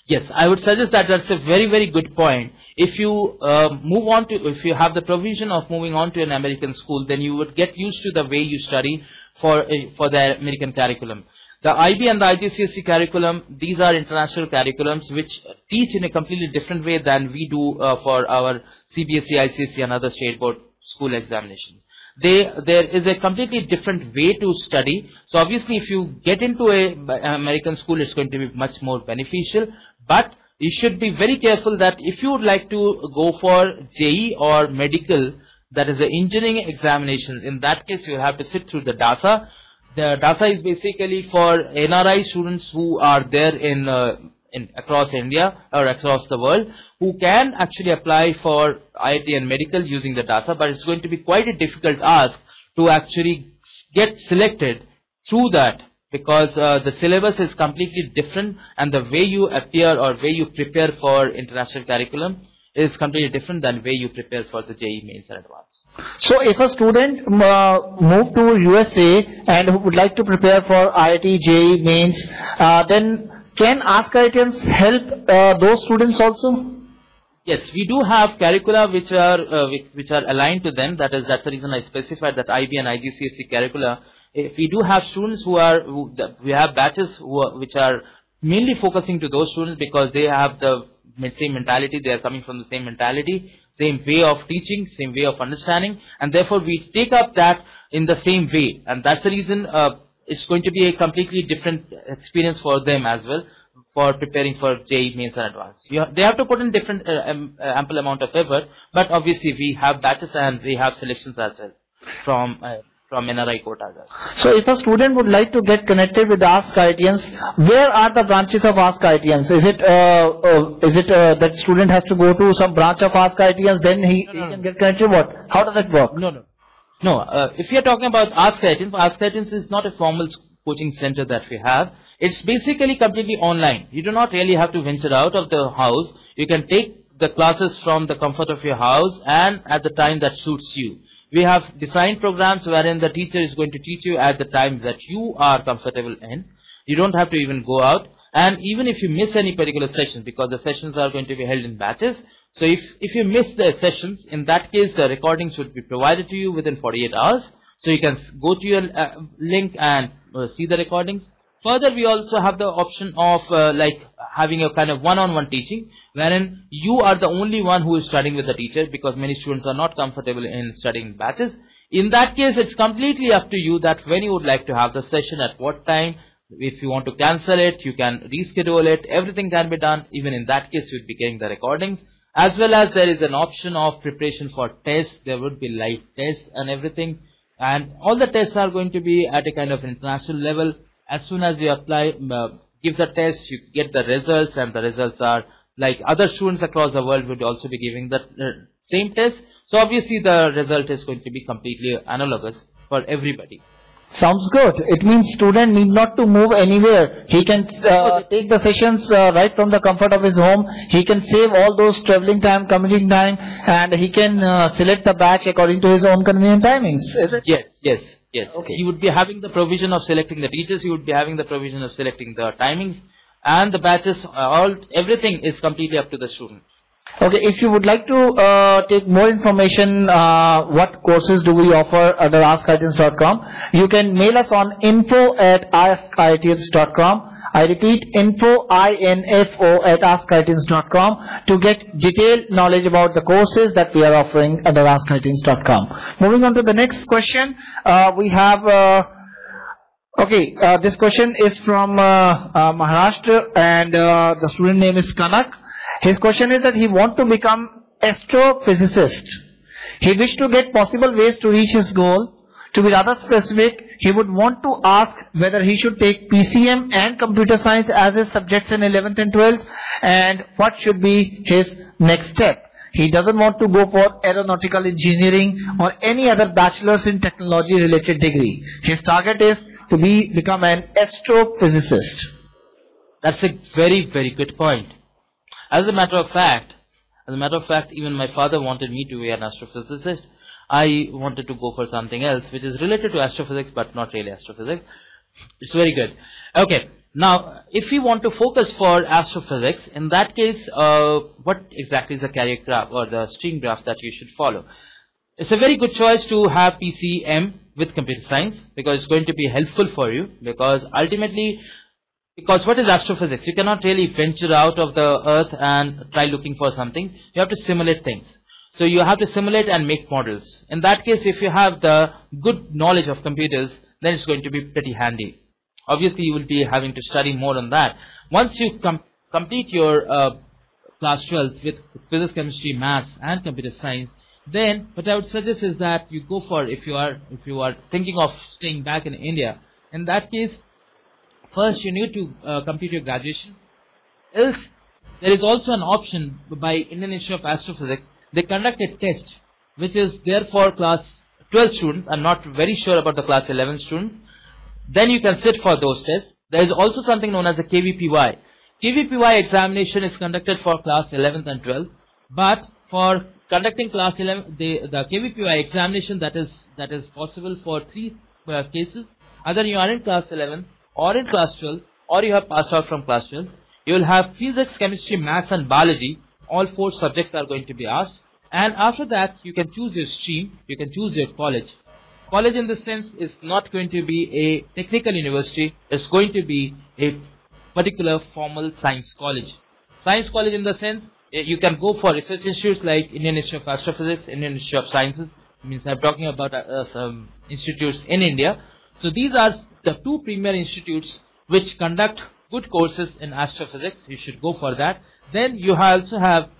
Yes, I would suggest that that's a very, very good point. If you if you have the provision of moving on to an American school, then you would get used to the way you study for the American curriculum. The IB and the IGCSE curriculum, these are international curriculums which teach in a completely different way than we do for our CBSE, ICSE and other state board school examinations. There is a completely different way to study. So obviously if you get into an American school, it's going to be much more beneficial. But you should be very careful that if you would like to go for JE or medical, that is the engineering examination, in that case you have to sit through the DASA. The DASA is basically for NRI students who are there in across India or across the world, who can actually apply for IIT and medical using the DASA, but it's going to be quite a difficult ask to actually get selected through that, because the syllabus is completely different and the way you appear or way you prepare for international curriculum is completely different than way you prepare for the JEE mains and advanced. So if a student move to USA and would like to prepare for IIT, JEE mains, then can askIITians help those students also? Yes, we do have curricula which are aligned to them. That's the reason I specified that IB and IGCSE curricula. If we do have students we have batches which are mainly focusing to those students because they have the same mentality, they are coming from the same mentality, same way of teaching, same way of understanding, and therefore we take up that in the same way, and that's the reason it's going to be a completely different experience for them as well for preparing for JEE mains and advanced. They have to put in different ample amount of effort, but obviously we have batches and we have selections as well from NRI quotas. So if a student would like to get connected with askIITians, where are the branches of askIITians? Is it that student has to go to some branch of askIITians, then he can get connected? What? How does it work? No. If you are talking about askIITians is not a formal coaching center that we have. It's basically completely online. You do not really have to venture out of the house. You can take the classes from the comfort of your house and at the time that suits you. We have designed programs wherein the teacher is going to teach you at the time that you are comfortable in. You don't have to even go out. And even if you miss any particular sessions, because the sessions are going to be held in batches. So if you miss the sessions, in that case the recordings should be provided to you within 48 hours. So you can go to your link and see the recordings. Further, we also have the option of like having a kind of one-on-one teaching, wherein you are the only one who is studying with the teacher, because many students are not comfortable in studying batches. In that case, it's completely up to you that when you would like to have the session, at what time. If you want to cancel it, you can reschedule it. Everything can be done. Even in that case, you would be getting the recordings. As well as there is an option of preparation for tests. There would be live tests and everything. And all the tests are going to be at a kind of international level. As soon as you apply, give the test, you get the results, and the results are like other students across the world would also be giving the same test. So obviously the result is going to be completely analogous for everybody. Sounds good. It means student need not to move anywhere. He can take the sessions right from the comfort of his home. He can save all those traveling time, commuting time, and he can select the batch according to his own convenient timings. Is it? Yes. Okay. He would be having the provision of selecting the teachers. He would be having the provision of selecting the timings and the batches. Everything is completely up to the student. Okay, if you would like to take more information, what courses do we offer under askIITians.com, you can mail us on info@askIITians.com. I repeat, info@askIITians.com to get detailed knowledge about the courses that we are offering under askIITians.com. Moving on to the next question, we have this question is from Maharashtra, and the student name is Kanak. His question is that he wants to become astrophysicist. He wished to get possible ways to reach his goal. To be rather specific, he would want to ask whether he should take PCM and computer science as his subjects in 11th and 12th, and what should be his next step. He doesn't want to go for aeronautical engineering or any other bachelor's in technology related degree. His target is to become an astrophysicist. That's a very, very good point. As a matter of fact, even my father wanted me to be an astrophysicist. I wanted to go for something else which is related to astrophysics but not really astrophysics. It's very good. Okay, Now, if you want to focus for astrophysics, in that case, what exactly is the career graph or the stream graph that you should follow? It's a very good choice to have PCM with computer science, because it's going to be helpful for you, because ultimately, because what is astrophysics? You cannot really venture out of the earth and try looking for something. You have to simulate things. So you have to simulate and make models. In that case, if you have the good knowledge of computers, then it's going to be pretty handy. Obviously, you will be having to study more on that. Once you complete your class 12 with physics, chemistry, maths, and computer science, then what I would suggest is that you go for, if you are thinking of staying back in India, in that case, first you need to complete your graduation. Else, there is also an option by Indian Institute of Astrophysics. They conduct a test which is there for class 12 students. I'm not very sure about the class 11 students. Then you can sit for those tests. There is also something known as the KVPY. KVPY examination is conducted for class 11th and 12th, but for conducting class 11, the KVPY examination that is possible for 3 cases. Either you are in class 11 or in class 12, or you have passed out from class 12. You will have physics, chemistry, maths, and biology. All 4 subjects are going to be asked, and after that you can choose your stream. You can choose your college. College in this sense is not going to be a technical university. It's going to be a particular formal science college. Science college in the sense, you can go for research institutes like Indian Institute of Astrophysics, Indian Institute of Sciences. Means I'm talking about some institutes in India. So these are the 2 premier institutes which conduct good courses in astrophysics. You should go for that. Then you also have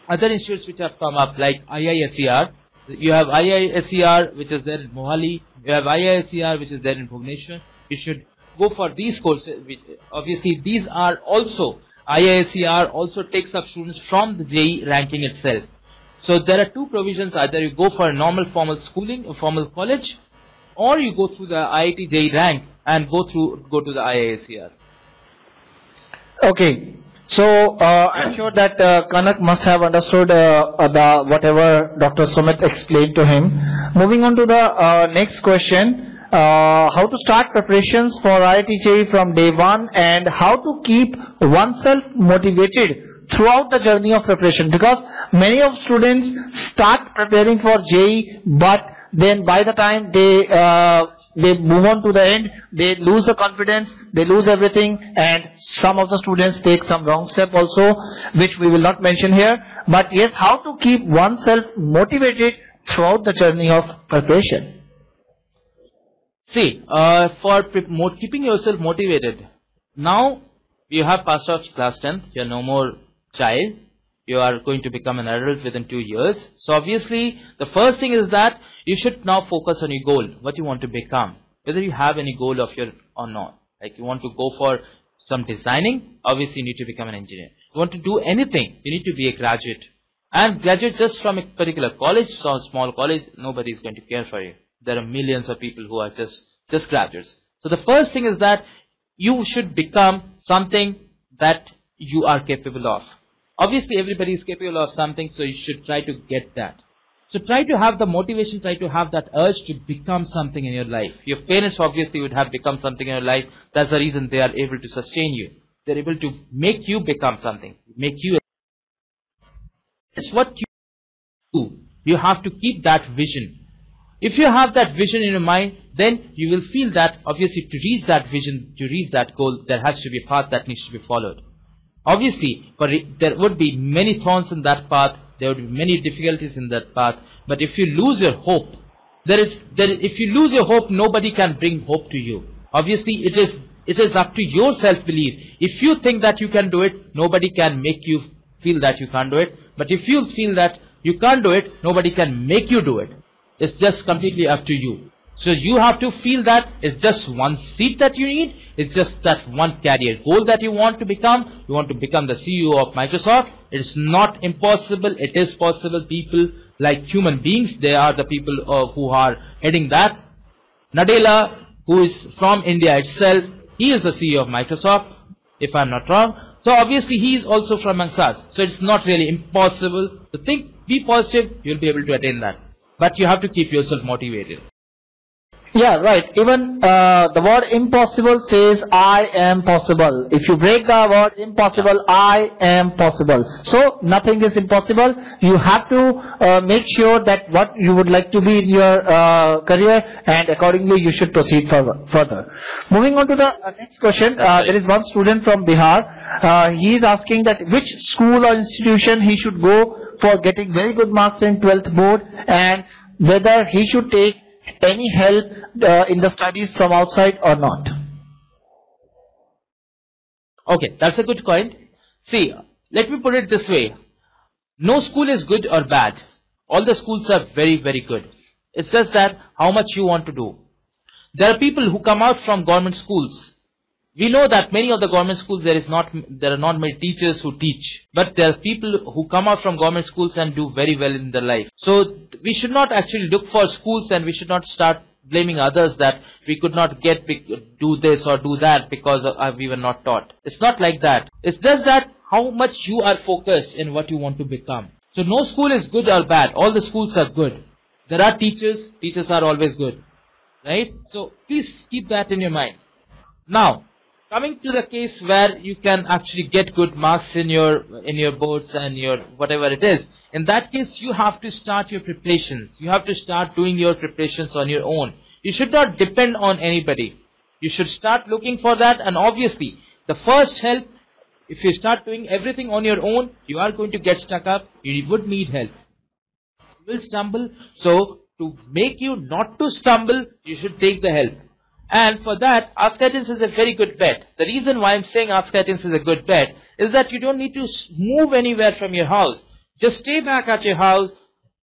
other institutes which have come up like IISER. You have IISER which is there in Mohali. You have IISER which is there in Bhubaneswar. You should go for these courses. Which obviously these are also, IISER also takes up students from the JEE ranking itself. So there are 2 provisions. Either you go for a normal formal schooling, a formal college, or you go through the IIT JEE rank and go to the IISER. Okay. So I'm sure that Kanak must have understood the whatever Dr. Sumit explained to him. Moving on to the next question, how to start preparations for IIT JEE from day 1, and how to keep oneself motivated throughout the journey of preparation, because many of students start preparing for JEE, but then by the time they move on to the end, they lose the confidence, they lose everything, and some of the students take some wrong step also, which we will not mention here. But yes, how to keep oneself motivated throughout the journey of preparation. See, for keeping yourself motivated, now you have passed out class 10th, you are no more child, you are going to become an adult within 2 years. So obviously, the first thing is that you should now focus on your goal, what you want to become, whether you have any goal of your or not. Like you want to go for some designing, obviously you need to become an engineer. You want to do anything, you need to be a graduate. And graduate just from a particular college, some small college, nobody is going to care for you. There are millions of people who are just graduates. So the first thing is that you should become something that you are capable of. Obviously everybody is capable of something, so you should try to get that. So try to have the motivation, try to have that urge to become something in your life. Your parents obviously would have become something in your life. That's the reason they are able to sustain you. They're able to make you become something, make you. It's what you do. You have to keep that vision. If you have that vision in your mind, then you will feel that obviously to reach that vision, to reach that goal, there has to be a path that needs to be followed. Obviously, but there would be many thorns in that path, there would be many difficulties in that path, but if you lose your hope, if you lose your hope, nobody can bring hope to you. Obviously, it is up to your self-belief. If you think that you can do it, nobody can make you feel that you can't do it. But if you feel that you can't do it, nobody can make you do it. It's just completely up to you. So you have to feel that it's just one seat that you need. It's just that one career goal that you want to become. You want to become the CEO of Microsoft. It's not impossible. It is possible. People like human beings, they are the people who are heading that. Nadella, who is from India itself, he is the CEO of Microsoft, if I'm not wrong. So obviously he is also from amongst us. So it's not really impossible to think. Be positive. You'll be able to attain that. But you have to keep yourself motivated. Yeah, right. Even the word impossible says I am possible. If you break the word impossible, I am possible. So nothing is impossible. You have to make sure that what you would like to be in your career, and accordingly you should proceed further. Moving on to the next question, there is one student from Bihar. He is asking that which school or institution he should go for getting very good marks in 12th board, and whether he should take any help in the studies from outside or not. Okay, that's a good point. See, let me put it this way. No school is good or bad. All the schools are very, very good. It's just that how much you want to do. There are people who come out from government schools. We know that many of the government schools there are not many teachers who teach, but there are people who come out from government schools and do very well in their life. So we should not actually look for schools, and we should not start blaming others that we could not do this or do that because we were not taught. It's not like that. It's just that how much you are focused in what you want to become. So no school is good or bad. All the schools are good. There are teachers. Teachers are always good, right? So please keep that in your mind. Now, coming to the case where you can actually get good marks in your boards and your whatever it is, in that case you have to start your preparations. You have to start doing your preparations on your own. You should not depend on anybody. You should start looking for that, and obviously the first help, if you start doing everything on your own, you are going to get stuck up. You would need help. You will stumble. So to make you not to stumble, you should take the help. And for that, askIITians is a very good bet. The reason why I'm saying askIITians is a good bet is that you don't need to move anywhere from your house. Just stay back at your house,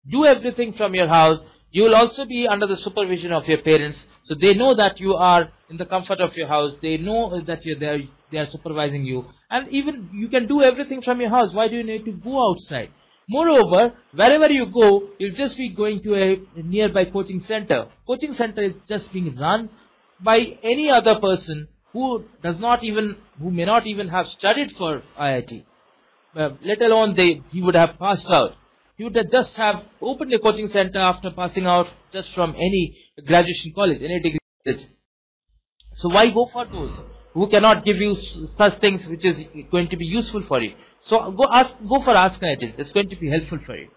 do everything from your house. You will also be under the supervision of your parents. So they know that you are in the comfort of your house. They know that you're there, they are supervising you. And even you can do everything from your house. Why do you need to go outside? Moreover, wherever you go, you'll just be going to a nearby coaching center. Coaching center is just being run by any other person who may not even have studied for IIT, let alone he would have passed out. He would just have opened a coaching center after passing out just from any graduation college, any degree college. So why go for those who cannot give you such things which is going to be useful for you? So go for askIITians. It's going to be helpful for you.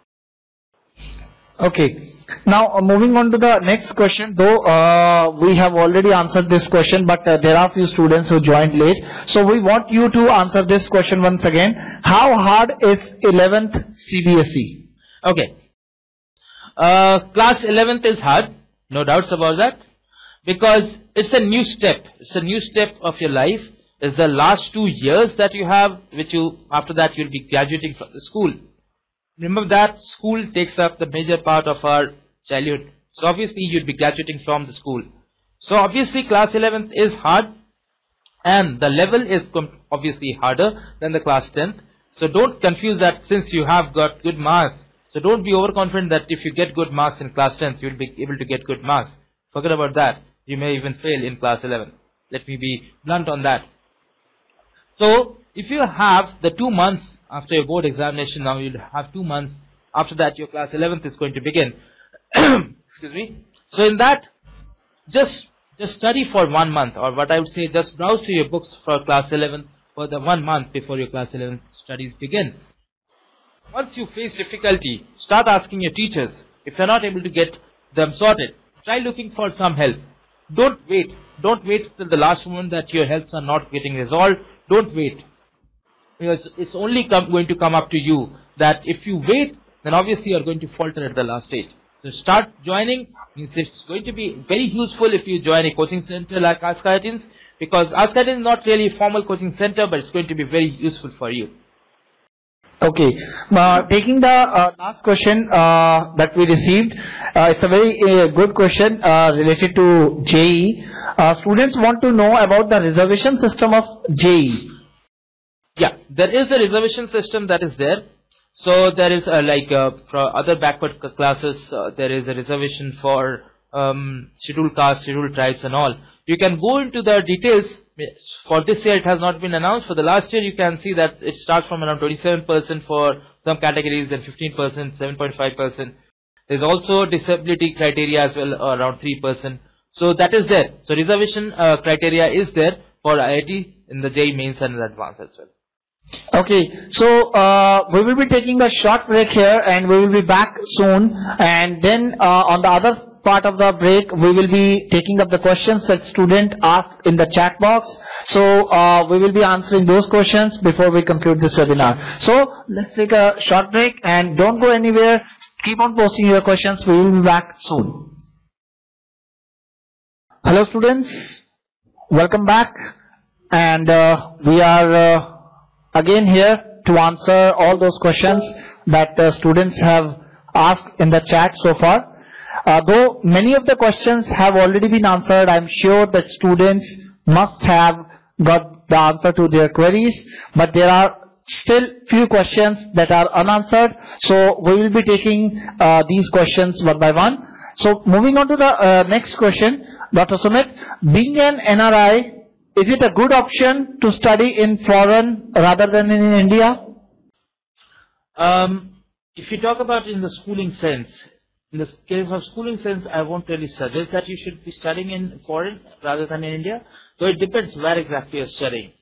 Okay. Now moving on to the next question, though we have already answered this question, but there are few students who joined late. So we want you to answer this question once again. How hard is 11th CBSE? Okay. Class 11th is hard, no doubts about that, because it's a new step. It's a new step of your life. It's the last 2 years that you have, after that you'll be graduating from the school. Remember that school takes up the major part of our childhood. So obviously you'll be graduating from the school. So obviously class 11th is hard, and the level is obviously harder than the class 10th. So don't confuse that since you have got good marks. So don't be overconfident that if you get good marks in class 10th, you'll be able to get good marks. Forget about that. You may even fail in class 11. Let me be blunt on that. So if you have the 2 months after your board examination, now you'll have 2 months. After that, your class 11th is going to begin. Excuse me. So in that, just study for 1 month, or what I would say, just browse through your books for class 11th for the 1 month before your class 11th studies begin. Once you face difficulty, start asking your teachers. If you're not able to get them sorted, try looking for some help. Don't wait. Don't wait till the last moment that your helps are not getting resolved. Don't wait. Because it's only going to come up to you that if you wait, then obviously you're going to falter at the last stage. So start joining. It's going to be very useful if you join a coaching center like askIITians, because askIITians is not really a formal coaching center, but it's going to be very useful for you. Okay, taking the last question that we received, it's a very good question related to JEE. Students want to know about the reservation system of JEE. Yeah, there is a reservation system that is there. So there is for other backward classes, there is a reservation for scheduled castes, scheduled tribes and all. You can go into the details. For this year it has not been announced. For the last year you can see that it starts from around 27% for some categories and 15%, 7.5%. There is also disability criteria as well, around 3%. So that is there. So reservation criteria is there for IIT in the JEE mains and advanced as well. Okay, so we will be taking a short break here and we will be back soon, and then on the other part of the break we will be taking up the questions that student asked in the chat box. So we will be answering those questions before we conclude this webinar. So let's take a short break and don't go anywhere. Keep on posting your questions. We will be back soon. Hello students, welcome back, and we are again here to answer all those questions that students have asked in the chat so far. Though many of the questions have already been answered, I'm sure that students must have got the answer to their queries, but there are still few questions that are unanswered, so we will be taking these questions one by one. So moving on to the next question, Dr. Sumit, being an NRI, is it a good option to study in foreign rather than in India? If you talk about in the schooling sense, in the case of schooling sense, I won't really suggest that you should be studying in foreign rather than in India. So it depends where exactly you're studying.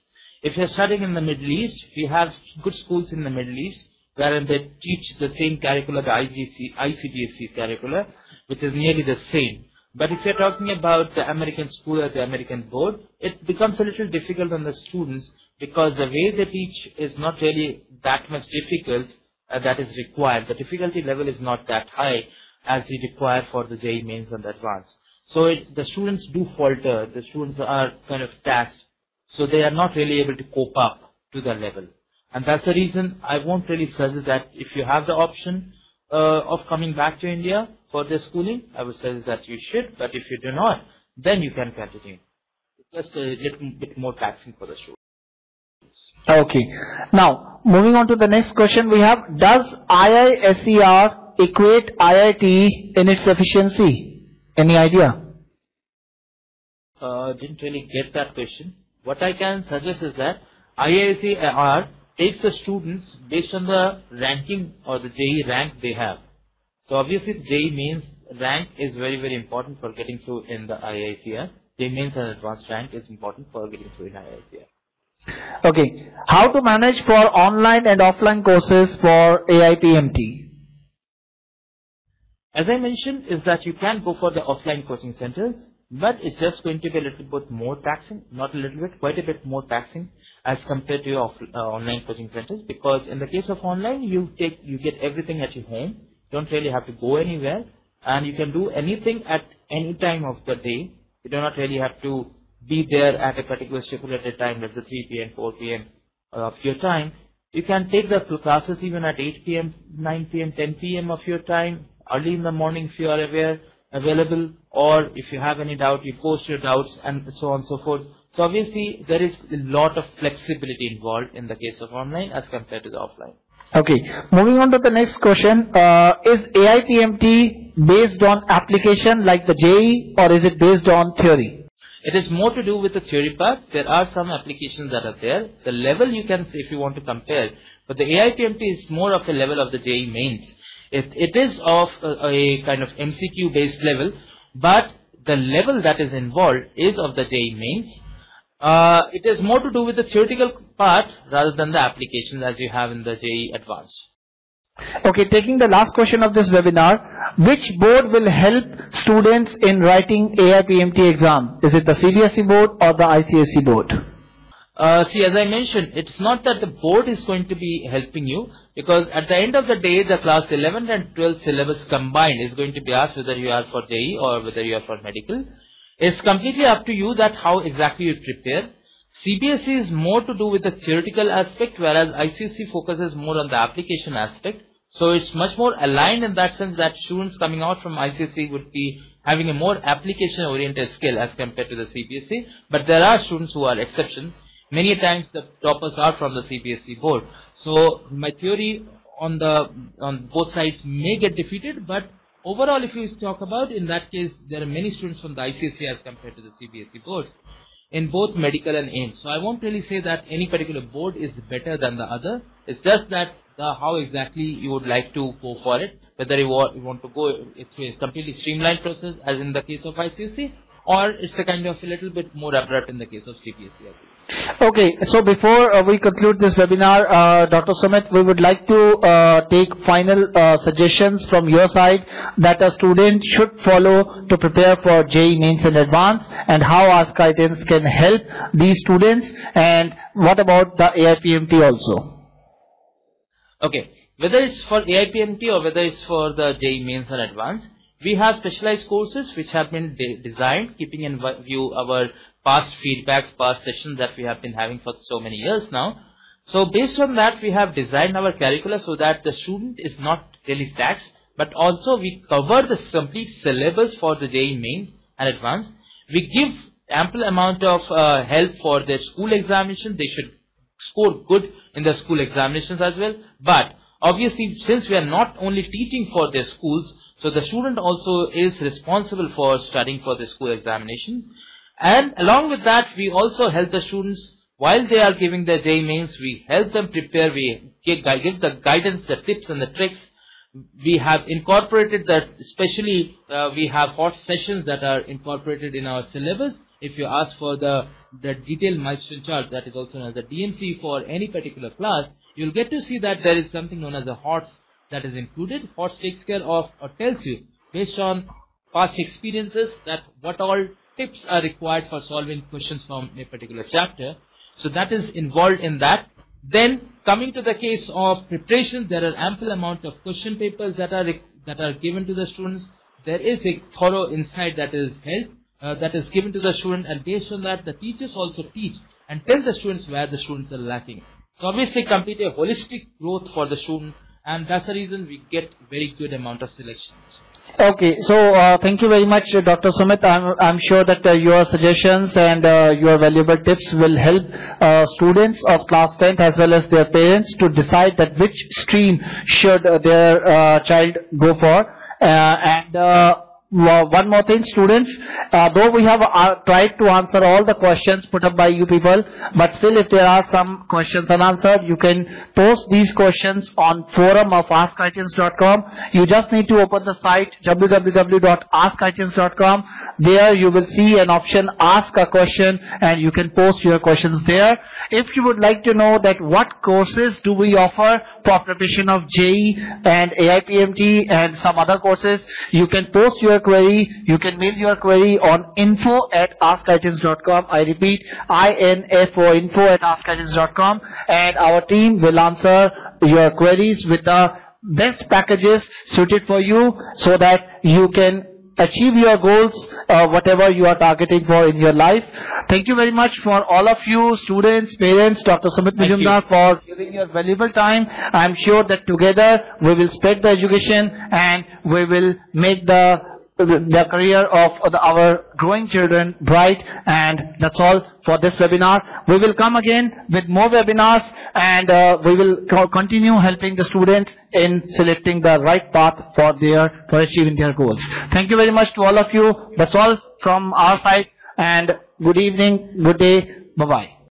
If you're studying in the Middle East, we have good schools in the Middle East wherein they teach the same curricula, the ICWA curricula, which is nearly the same. But if you're talking about the American school or the American board, it becomes a little difficult on the students because the way they teach is not really that much difficult that is required. The difficulty level is not that high as we require for the JEE mains and advanced. So the students do falter, the students are kind of taxed, so they are not really able to cope up to the level. And that's the reason I won't really suggest that if you have the option of coming back to India for their schooling, I would suggest that you should, but if you do not, then you can continue. It's just a little bit more taxing for the students. Okay. Now, moving on to the next question we have, does IISER equate IIT in its efficiency? Any idea? Didn't really get that question. What I can suggest is that IISER takes the students based on the ranking or the JEE rank they have. So obviously the JEE mains rank is very, very important for getting through in the IISER. JEE mains and advanced rank is important for getting through in IISER. Okay. How to manage for online and offline courses for AIPMT? As I mentioned, is that you can go for the offline coaching centers, but it's just going to be a little bit more taxing, not a little bit, quite a bit more taxing as compared to your online coaching centers, because in the case of online, you get everything at your home. You don't really have to go anywhere, and you can do anything at any time of the day. You do not really have to be there at a particular stipulated time, let's say 3 p.m., 4 p.m. Of your time. You can take the classes even at 8 p.m., 9 p.m., 10 p.m. of your time, early in the morning if you are available, or if you have any doubt, you post your doubts and so on and so forth. So obviously there is a lot of flexibility involved in the case of online as compared to the offline. Okay, moving on to the next question, is AIPMT based on application like the JEE, or is it based on theory? It is more to do with the theory part. There are some applications that are there. The level you can say if you want to compare, but the AIPMT is more of a level of the JEE mains. It is of a kind of MCQ based level, but the level that is involved is of the JEE mains. It is more to do with the theoretical part rather than the applications as you have in the JEE advanced. Okay, taking the last question of this webinar, which board will help students in writing AIPMT exam? Is it the CBSE board or the ICSE board? See, as I mentioned, it's not that the board is going to be helping you, because at the end of the day, the class 11th and 12th syllabus combined is going to be asked whether you are for JEE or whether you are for medical. It's completely up to you that how exactly you prepare. CBSE is more to do with the theoretical aspect, whereas ICSE focuses more on the application aspect. So it's much more aligned in that sense that students coming out from ICSE would be having a more application oriented skill as compared to the CBSE. But there are students who are exceptions. Many times the toppers are from the CBSE board. So my theory on both sides may get defeated, but overall if you talk about, in that case there are many students from the ICSE as compared to the CBSE boards in both medical and AIIMS. So I won't really say that any particular board is better than the other. It's just that how exactly you would like to go for it, whether you want to go through a completely streamlined process as in the case of ICSE, or it's a kind of a little bit more abrupt in the case of CBSE. Okay, so before we conclude this webinar, Dr. Sumit, we would like to take final suggestions from your side that a student should follow to prepare for JEE Mains and Advanced, and how askIITians can help these students, and what about the AIPMT also? Okay, whether it's for AIPMT or whether it's for the JEE Mains and Advanced, we have specialized courses which have been designed keeping in view our past feedbacks, past sessions that we have been having for so many years now. So based on that, we have designed our curricula so that the student is not really taxed, but also we cover the complete syllabus for the JEE Mains and Advanced. We give ample amount of help for their school examination. They should score good in the school examinations as well. But obviously, since we are not only teaching for their schools, so the student also is responsible for studying for the school examinations. And along with that, we also help the students while they are giving their JEE Mains. We help them prepare. We give the guidance, the tips and the tricks. We have incorporated that, especially we have hot sessions that are incorporated in our syllabus. If you ask for the detailed milestone chart, that is also known as the DMC for any particular class, you'll get to see that there is something known as the HOTS that is included. HOTS takes care of or tells you based on past experiences that what all tips are required for solving questions from a particular chapter. So that is involved in that. Then coming to the case of preparation, there are ample amount of question papers that are given to the students. There is a thorough insight that is held, that is given to the student, and based on that, the teachers also teach and tell the students where the students are lacking. So obviously complete a holistic growth for the student, and that's the reason we get very good amount of selections. Okay, so thank you very much, Dr. Sumit. I'm sure that your suggestions and your valuable tips will help students of class 10th as well as their parents to decide that which stream should their child go for. One more thing, students, though we have tried to answer all the questions put up by you people, but still if there are some questions unanswered, you can post these questions on forum of askIITians.com. You just need to open the site www.askIITians.com. There you will see an option ask a question, and you can post your questions there. If you would like to know that what courses do we offer for preparation of JEE and AIPMT and some other courses, you can post your query. You can mail your query on info@askIITians.com. I repeat, info@askIITians.com, and our team will answer your queries with the best packages suited for you so that you can achieve your goals, whatever you are targeting for in your life. Thank you very much for all of you, students, parents, Dr. Sumit Majumdar, for giving your valuable time. I am sure that together we will spread the education and we will make the career of our growing children bright. And that's all for this webinar. We will come again with more webinars, and we will continue helping the students in selecting the right path for achieving their goals. Thank you very much to all of you. That's all from our side, and good evening, good day, bye-bye.